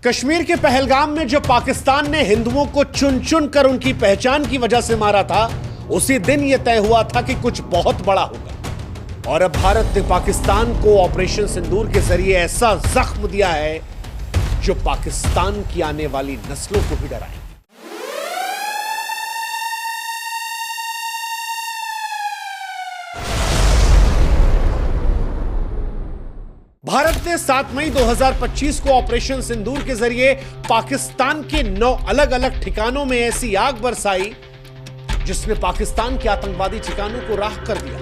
कश्मीर के पहलगाम में जब पाकिस्तान ने हिंदुओं को चुन चुन कर उनकी पहचान की वजह से मारा था, उसी दिन यह तय हुआ था कि कुछ बहुत बड़ा होगा। और अब भारत ने पाकिस्तान को ऑपरेशन सिंदूर के जरिए ऐसा जख्म दिया है जो पाकिस्तान की आने वाली नस्लों को भी डराए। भारत ने 7 मई 2025 को ऑपरेशन सिंदूर के जरिए पाकिस्तान के 9 अलग अलग ठिकानों में ऐसी आग बरसाई जिसने पाकिस्तान के आतंकवादी ठिकानों को राख कर दिया।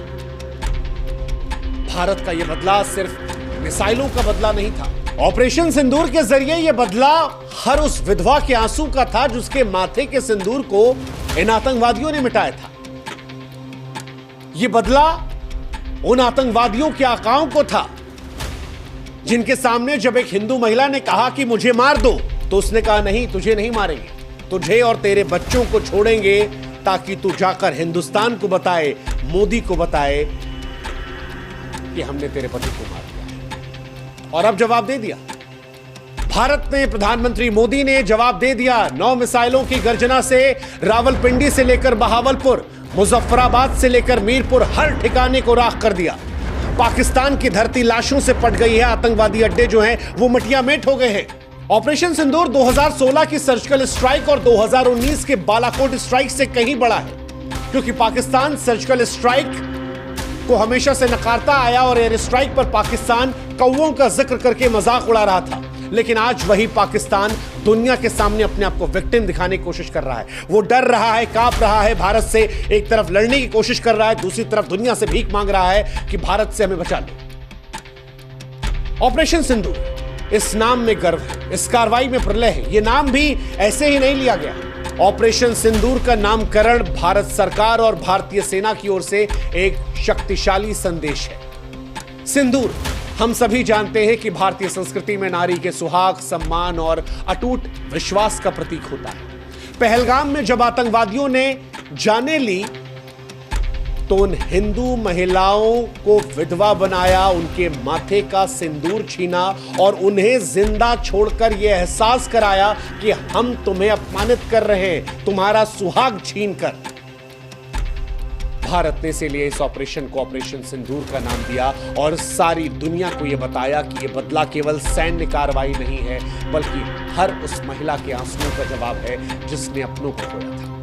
भारत का यह बदला सिर्फ मिसाइलों का बदला नहीं था। ऑपरेशन सिंदूर के जरिए यह बदला हर उस विधवा के आंसू का था जिसके माथे के सिंदूर को इन आतंकवादियों ने मिटाया था। यह बदला उन आतंकवादियों के आकाओं को था जिनके सामने जब एक हिंदू महिला ने कहा कि मुझे मार दो, तो उसने कहा नहीं, तुझे नहीं मारेंगे, तुझे और तेरे बच्चों को छोड़ेंगे ताकि तू जाकर हिंदुस्तान को बताए, मोदी को बताए कि हमने तेरे पति को मार दिया। और अब जवाब दे दिया भारत ने, प्रधानमंत्री मोदी ने जवाब दे दिया। 9 मिसाइलों की गर्जना से रावलपिंडी से लेकर बहावलपुर, मुजफ्फराबाद से लेकर मीरपुर, हर ठिकाने को राख कर दिया। पाकिस्तान की धरती लाशों से पट गई है। आतंकवादी अड्डे जो हैं वो मटिया मेट हो गए हैं। ऑपरेशन सिंदूर 2016 की सर्जिकल स्ट्राइक और 2019 के बालाकोट स्ट्राइक से कहीं बड़ा है, क्योंकि पाकिस्तान सर्जिकल स्ट्राइक को हमेशा से नकारता आया और एयर स्ट्राइक पर पाकिस्तान कौवों का जिक्र करके मजाक उड़ा रहा था। लेकिन आज वही पाकिस्तान दुनिया के सामने अपने आप को विक्टिम दिखाने की कोशिश कर रहा है। वो डर रहा है, कांप रहा है भारत से। एक तरफ लड़ने की कोशिश कर रहा है, दूसरी तरफ दुनिया से भीख मांग रहा है कि भारत से हमें बचा लो। ऑपरेशन सिंदूर, इस नाम में गर्व है, इस कार्रवाई में प्रलय है। यह नाम भी ऐसे ही नहीं लिया गया। ऑपरेशन सिंदूर का नामकरण भारत सरकार और भारतीय सेना की ओर से एक शक्तिशाली संदेश है। सिंदूर, हम सभी जानते हैं कि भारतीय संस्कृति में नारी के सुहाग, सम्मान और अटूट विश्वास का प्रतीक होता है। पहलगाम में जब आतंकवादियों ने जाने ली तो उन हिंदू महिलाओं को विधवा बनाया, उनके माथे का सिंदूर छीना और उन्हें जिंदा छोड़कर यह एहसास कराया कि हम तुम्हें अपमानित कर रहे हैं, तुम्हारा सुहाग छीनकर। भारत ने इसीलिए इस ऑपरेशन को ऑपरेशन सिंदूर का नाम दिया और सारी दुनिया को यह बताया कि यह बदला केवल सैन्य कार्रवाई नहीं है, बल्कि हर उस महिला के आंसुओं का जवाब है जिसने अपनों को खोया था।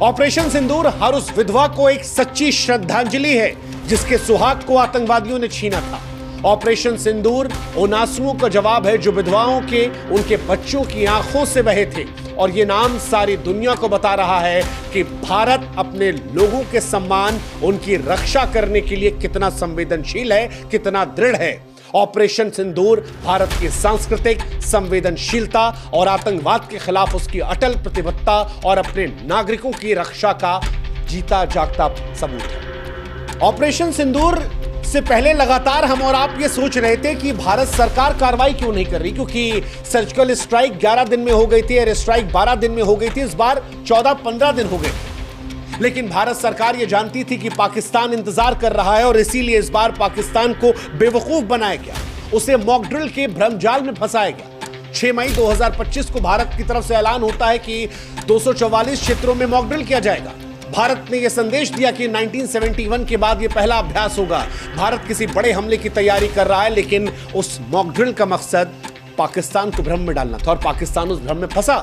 ऑपरेशन सिंदूर हर उस विधवा को एक सच्ची श्रद्धांजलि है जिसके सुहाग को आतंकवादियों ने छीना था। ऑपरेशन सिंदूर उन आंसुओं का जवाब है जो विधवाओं के, उनके बच्चों की आंखों से बहे थे। और यह नाम सारी दुनिया को बता रहा है कि भारत अपने लोगों के सम्मान, उनकी रक्षा करने के लिए कितना संवेदनशील है, कितना दृढ़ है। ऑपरेशन सिंदूर भारत की सांस्कृतिक संवेदनशीलता और आतंकवाद के खिलाफ उसकी अटल प्रतिबद्धता और अपने नागरिकों की रक्षा का जीता जागता सबूत है। ऑपरेशन सिंदूर से पहले लगातार हम और आप ये सोच रहे थे कि भारत सरकार कार्रवाई क्यों नहीं कर रही, क्योंकि सर्जिकल स्ट्राइक 11 दिन में हो गई थी, एयर स्ट्राइक 12 दिन में हो गई थी, इस बार 14-15 दिन हो गए। लेकिन भारत सरकार ये जानती थी कि पाकिस्तान इंतजार कर रहा है और इसीलिए इस बार पाकिस्तान को बेवकूफ बनाया गया, उसे मॉक ड्रिल के भ्रमजाल में फंसाया गया। 6 मई 2025 को भारत की तरफ से ऐलान होता है कि 244 क्षेत्रों में मॉक ड्रिल किया जाएगा। भारत ने यह संदेश दिया कि 1971 के बाद यह पहला अभ्यास होगा। भारत किसी बड़े हमले की तैयारी कर रहा है, लेकिन उस मॉक ड्रिल का मकसद पाकिस्तान को भ्रम में डालना था और पाकिस्तान उस भ्रम में फंसा।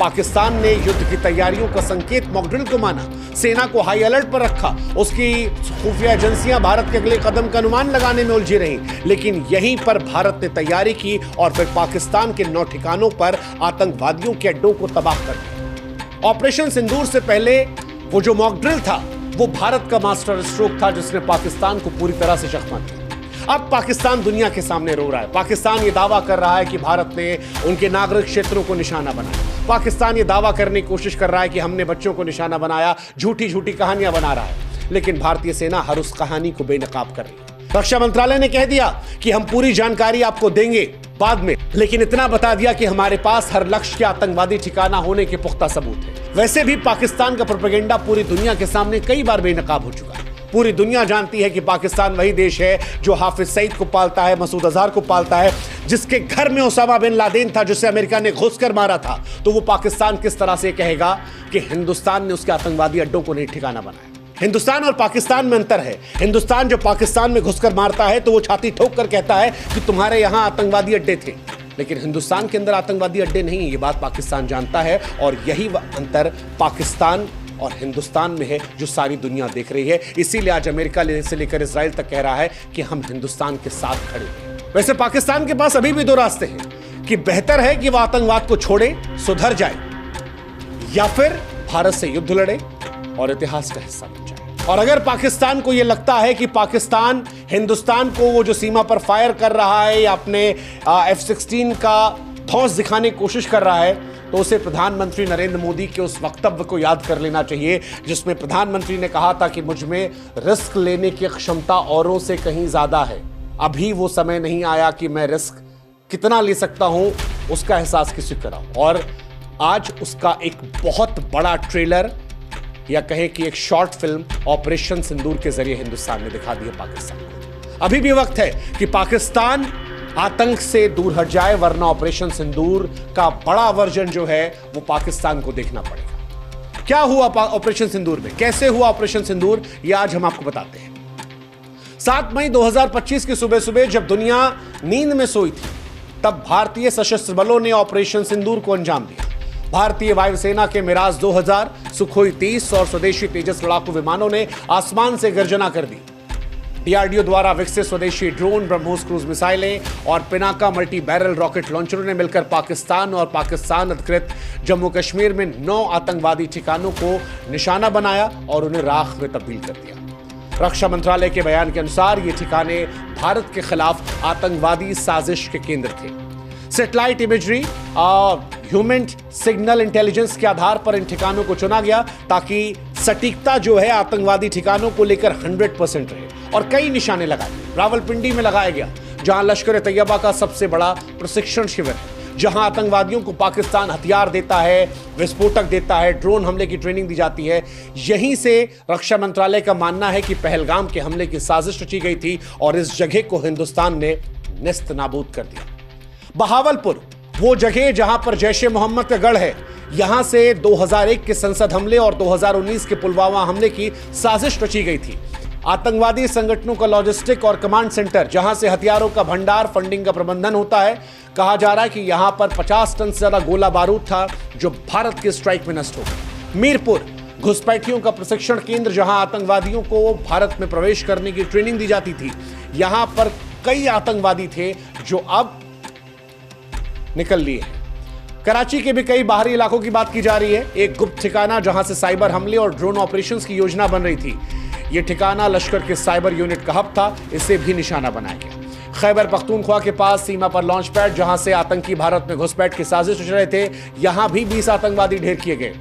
पाकिस्तान ने युद्ध की तैयारियों का संकेत मॉक ड्रिल को माना, सेना को हाई अलर्ट पर रखा, उसकी खुफिया एजेंसियां भारत के अगले कदम का अनुमान लगाने में उलझी रहीं। लेकिन यहीं पर भारत ने तैयारी की और फिर पाकिस्तान के 9 ठिकानों पर आतंकवादियों के अड्डों को तबाह कर दिया। ऑपरेशन सिंदूर से पहले वो जो मॉक ड्रिल था वो भारत का मास्टर स्ट्रोक था जिसने पाकिस्तान को पूरी तरह से चकमा दिया। अब पाकिस्तान दुनिया के सामने रो रहा है। पाकिस्तान ये दावा कर रहा है कि भारत ने उनके नागरिक क्षेत्रों को निशाना बनाया। पाकिस्तान ये दावा करने की कोशिश कर रहा है कि हमने बच्चों को निशाना बनाया, झूठी झूठी कहानियां बना रहा है। लेकिन भारतीय सेना हर उस कहानी को बेनकाब कर रही है। रक्षा मंत्रालय ने कह दिया कि हम पूरी जानकारी आपको देंगे बाद में, लेकिन इतना बता दिया कि हमारे पास हर लक्ष्य के आतंकवादी ठिकाना होने के पुख्ता सबूत है। वैसे भी पाकिस्तान का प्रोपेगेंडा पूरी दुनिया के सामने कई बार बेनकाब हो चुका है। पूरी दुनिया जानती है कि पाकिस्तान वही देश है जो हाफिज सईद को पालता है, मसूद अजहर को पालता है, जिसके घर में ओसामा बिन लादेन था, जिसे अमेरिका ने घुसकर मारा था। तो वो पाकिस्तान किस तरह से कहेगा कि हिंदुस्तान ने उसके आतंकवादी अड्डों को नहीं ठिकाना बनाया? हिंदुस्तान और पाकिस्तान में अंतर है। हिंदुस्तान जो पाकिस्तान में घुसकर मारता है तो वो छाती ठोक कर कहता है कि तुम्हारे यहां आतंकवादी अड्डे थे, लेकिन हिंदुस्तान के अंदर आतंकवादी अड्डे नहीं। ये बात पाकिस्तान जानता है और यही अंतर पाकिस्तान और हिंदुस्तान में है जो सारी दुनिया देख रही है। इसीलिए आज अमेरिका से लेकर इजराइल तक कह रहा है कि हम हिंदुस्तान के साथ खड़े हैं। वैसे पाकिस्तान के पास अभी भी दो रास्ते हैं कि बेहतर है कि वह आतंकवाद को छोड़े, सुधर जाए, या फिर भारत से युद्ध लड़े और इतिहास का हिस्सा बन जाए। और अगर पाकिस्तान को यह लगता है कि पाकिस्तान हिंदुस्तान को वो जो सीमा पर फायर कर रहा है या अपने F-16 का धौंस दिखाने की कोशिश कर रहा है, तो उसे प्रधानमंत्री नरेंद्र मोदी के उस वक्तव्य को याद कर लेना चाहिए जिसमें प्रधानमंत्री ने कहा था कि मुझ में रिस्क लेने की क्षमता औरों से कहीं ज्यादा है। अभी वो समय नहीं आया कि मैं रिस्क कितना ले सकता हूं उसका एहसास किसी को कराऊं। और आज उसका एक बहुत बड़ा ट्रेलर या कहे कि एक शॉर्ट फिल्म ऑपरेशन सिंदूर के जरिए हिंदुस्तान ने दिखा दी है पाकिस्तान को। अभी भी वक्त है कि पाकिस्तान आतंक से दूर हट जाए, वरना ऑपरेशन सिंदूर का बड़ा वर्जन जो है वो पाकिस्तान को देखना पड़ेगा। क्या हुआ ऑपरेशन सिंदूर में, कैसे हुआ ऑपरेशन सिंदूर, ये आज हम आपको बताते हैं। 7 मई 2025 की सुबह सुबह जब दुनिया नींद में सोई थी, तब भारतीय सशस्त्र बलों ने ऑपरेशन सिंदूर को अंजाम दिया। भारतीय वायुसेना के मिराज 2000, सुखोई 30 और स्वदेशी तेजस लड़ाकू विमानों ने आसमान से गर्जना कर दी। डीआरडीओ द्वारा विकसित स्वदेशी ड्रोन, ब्रह्मोस क्रूज मिसाइलें और पिनाका मल्टी बैरल रॉकेट लॉन्चरों ने मिलकर पाकिस्तान और पाकिस्तान अधिकृत जम्मू कश्मीर में 9 आतंकवादी ठिकानों को निशाना बनाया और उन्हें राख में तब्दील कर दिया। रक्षा मंत्रालय के बयान के अनुसार ये ठिकाने भारत के खिलाफ आतंकवादी साजिश के केंद्र थे। सैटेलाइट इमेजरी और ह्यूमन सिग्नल इंटेलिजेंस के आधार पर इन ठिकानों को चुना गया ताकि सटीकता जो है आतंकवादी ठिकानों को लेकर 100% रहे। और कई निशाने लगाए। रावलपिंडी में लगाया गया, जहां लश्कर ए तैयबा का सबसे बड़ा प्रशिक्षण शिविर है, जहां आतंकवादियों को पाकिस्तान हथियार देता है, विस्फोटक देता है, ड्रोन हमले की ट्रेनिंग दी जाती है। यहीं से रक्षा मंत्रालय का मानना है कि पहलगाम के हमले की साजिश रची गई थी और इस जगह को हिंदुस्तान ने नेस्त नाबूद कर दिया। बहावलपुर, वो जगह जहां पर जैश ए मोहम्मद का गढ़ है, यहां से 2001 के संसद हमले और 2019 के पुलवामा हमले की साजिश रची गई थी। आतंकवादी संगठनों का लॉजिस्टिक और कमांड सेंटर, जहां से हथियारों का भंडार, फंडिंग का प्रबंधन होता है। कहा जा रहा है कि यहां पर 50 टन से ज्यादा गोला बारूद था जो भारत के स्ट्राइक में नष्ट हो गया। मीरपुर, घुसपैठियों का प्रशिक्षण केंद्र, जहां आतंकवादियों को भारत में प्रवेश करने की ट्रेनिंग दी जाती थी। यहां पर कई आतंकवादी थे जो अब निकल लिए हैं। कराची के भी कई बाहरी इलाकों की बात की जा रही है। एक गुप्त ठिकाना जहां से साइबर हमले और ड्रोन ऑपरेशंस की योजना बन रही थी, यह ठिकाना लश्कर के साइबर यूनिट का हब था, इसे भी निशाना बनाया गया। खैबर पख्तूनख्वा के पास सीमा पर लॉन्च पैड, जहां से आतंकी भारत में घुसपैठ की साजिश रच रहे थे, यहां भी 20 आतंकवादी ढेर किए गए।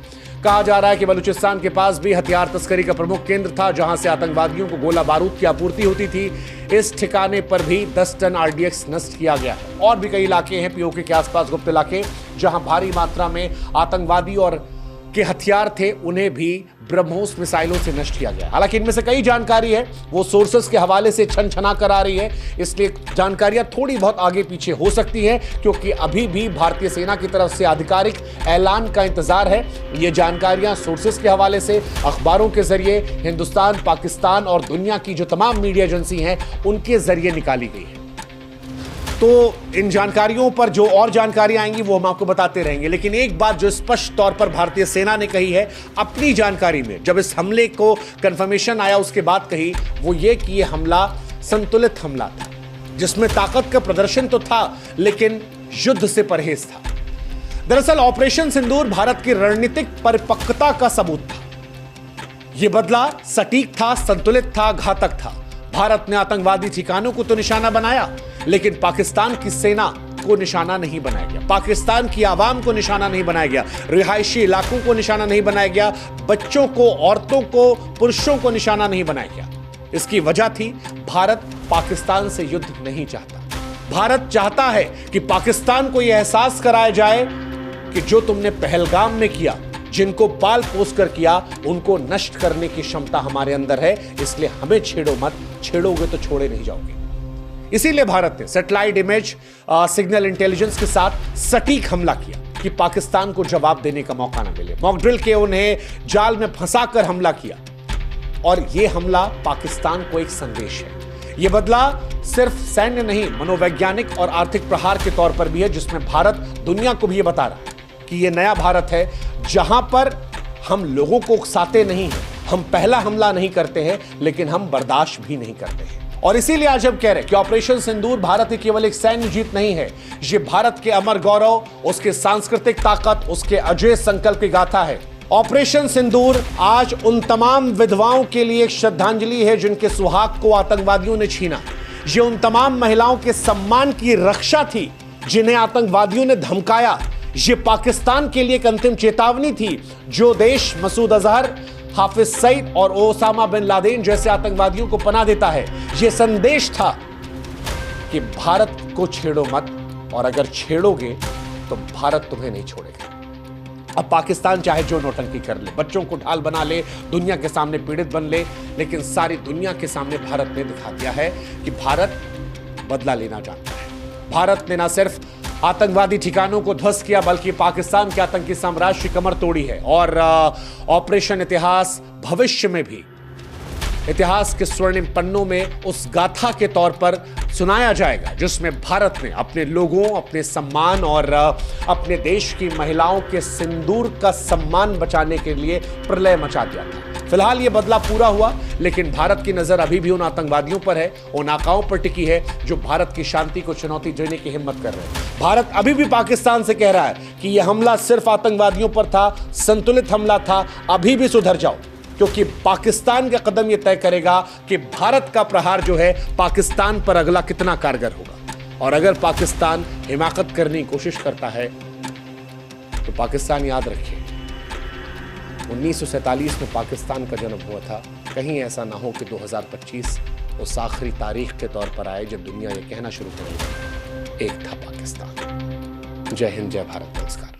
कहा जा रहा है कि बलूचिस्तान के पास भी हथियार तस्करी का प्रमुख केंद्र था, जहां से आतंकवादियों को गोला बारूद की आपूर्ति होती थी। इस ठिकाने पर भी 10 टन RDX नष्ट किया गया। और भी कई इलाके हैं पीओके के आसपास, गुप्त इलाके, जहां भारी मात्रा में आतंकवादी और के हथियार थे, उन्हें भी ब्रह्मोस मिसाइलों से नष्ट किया गया। हालांकि इनमें से कई जानकारी है वो सोर्सेस के हवाले से छन छना कर आ रही है, इसलिए जानकारियां थोड़ी बहुत आगे पीछे हो सकती हैं, क्योंकि अभी भी भारतीय सेना की तरफ से आधिकारिक ऐलान का इंतजार है। ये जानकारियां सोर्सेस के हवाले से अखबारों के जरिए हिंदुस्तान, पाकिस्तान और दुनिया की जो तमाम मीडिया एजेंसी हैं उनके जरिए निकाली गई है। तो इन जानकारियों पर जो और जानकारियां आएंगी वो हम आपको बताते रहेंगे। लेकिन एक बात जो स्पष्ट तौर पर भारतीय सेना ने कही है अपनी जानकारी में, जब इस हमले को कंफर्मेशन आया उसके बाद कही, वो ये कि ये हमला संतुलित हमला था, जिसमें ताकत का प्रदर्शन तो था लेकिन युद्ध से परहेज था। दरअसल ऑपरेशन सिंदूर भारत की रणनीतिक परिपक्वता का सबूत था। यह बदला सटीक था, संतुलित था, घातक था। भारत ने आतंकवादी ठिकानों को तो निशाना बनाया, लेकिन पाकिस्तान की सेना को निशाना नहीं बनाया गया, पाकिस्तान की आवाम को निशाना नहीं बनाया गया, रिहायशी इलाकों को निशाना नहीं बनाया गया, बच्चों को, औरतों को, पुरुषों को निशाना नहीं बनाया गया। इसकी वजह थी भारत पाकिस्तान से युद्ध नहीं चाहता। भारत चाहता है कि पाकिस्तान को यह एहसास कराया जाए कि जो तुमने पहलगाम में किया जिनको पाल पोस कर किया उनको नष्ट करने की क्षमता हमारे अंदर है। इसलिए हमें छेड़ो मत, छेड़ोगे तो छोड़े नहीं जाओगे। इसीलिए भारत ने सैटेलाइट इमेज सिग्नल इंटेलिजेंस के साथ सटीक हमला किया कि पाकिस्तान को जवाब देने का मौका न मिले। मॉक ड्रिल के उन्हें जाल में फंसाकर हमला किया और यह हमला पाकिस्तान को एक संदेश है। यह बदला सिर्फ सैन्य नहीं, मनोवैज्ञानिक और आर्थिक प्रहार के तौर पर भी है, जिसमें भारत दुनिया को भी यह बता रहा है कि यह नया भारत है जहां पर हम लोगों को उकसाते नहीं हैं, हम पहला हमला नहीं करते हैं, लेकिन हम बर्दाश्त भी नहीं करते हैं। और इसीलिए आज हम कह रहे हैं कि ऑपरेशन सिंदूर भारत की केवल एक सैन्य जीत नहीं है, ये भारत के अमर गौरव, उसके सांस्कृतिक ताकत, उसके अजय संकल्प की गाथा है। ऑपरेशन सिंदूर आज उन तमाम विधवाओं के लिए एक श्रद्धांजलि है जिनके सुहाग को आतंकवादियों ने छीना। ये उन तमाम महिलाओं के सम्मान की रक्षा थी जिन्हें आतंकवादियों ने धमकाया। ये पाकिस्तान के लिए एक अंतिम चेतावनी थी। जो देश मसूद अजहर, हाफिज सईद और ओसामा बिन लादेन जैसे आतंकवादियों को पनाह देता है, यह संदेश था कि भारत को छेड़ो मत, और अगर छेड़ोगे तो भारत तुम्हें नहीं छोड़ेगा। अब पाकिस्तान चाहे जो नौटंकी कर ले, बच्चों को ढाल बना ले, दुनिया के सामने पीड़ित बन ले, लेकिन सारी दुनिया के सामने भारत ने दिखा दिया है कि भारत बदला लेना जानता है। भारत ने ना सिर्फ आतंकवादी ठिकानों को ध्वस्त किया, बल्कि पाकिस्तान के आतंकी साम्राज्य की कमर तोड़ी है। और ऑपरेशन इतिहास भविष्य में भी इतिहास के स्वर्णिम पन्नों में उस गाथा के तौर पर सुनाया जाएगा जिसमें भारत ने अपने लोगों, अपने सम्मान और अपने देश की महिलाओं के सिंदूर का सम्मान बचाने के लिए प्रलय मचा दिया था। फिलहाल यह बदला पूरा हुआ, लेकिन भारत की नजर अभी भी उन आतंकवादियों पर है, उन आकाओं पर टिकी है जो भारत की शांति को चुनौती देने की हिम्मत कर रहे हैं। भारत अभी भी पाकिस्तान से कह रहा है कि यह हमला सिर्फ आतंकवादियों पर था, संतुलित हमला था, अभी भी सुधर जाओ, क्योंकि पाकिस्तान का कदम यह तय करेगा कि भारत का प्रहार जो है पाकिस्तान पर अगला कितना कारगर होगा। और अगर पाकिस्तान हिमाकत करने की कोशिश करता है तो पाकिस्तान याद रखे 1947 में पाकिस्तान का जन्म हुआ था। कहीं ऐसा ना हो कि 2025 उस आखिरी तारीख के तौर पर आए जब दुनिया ये कहना शुरू करेगी, एक था पाकिस्तान। जय हिंद, जय भारत, नमस्कार।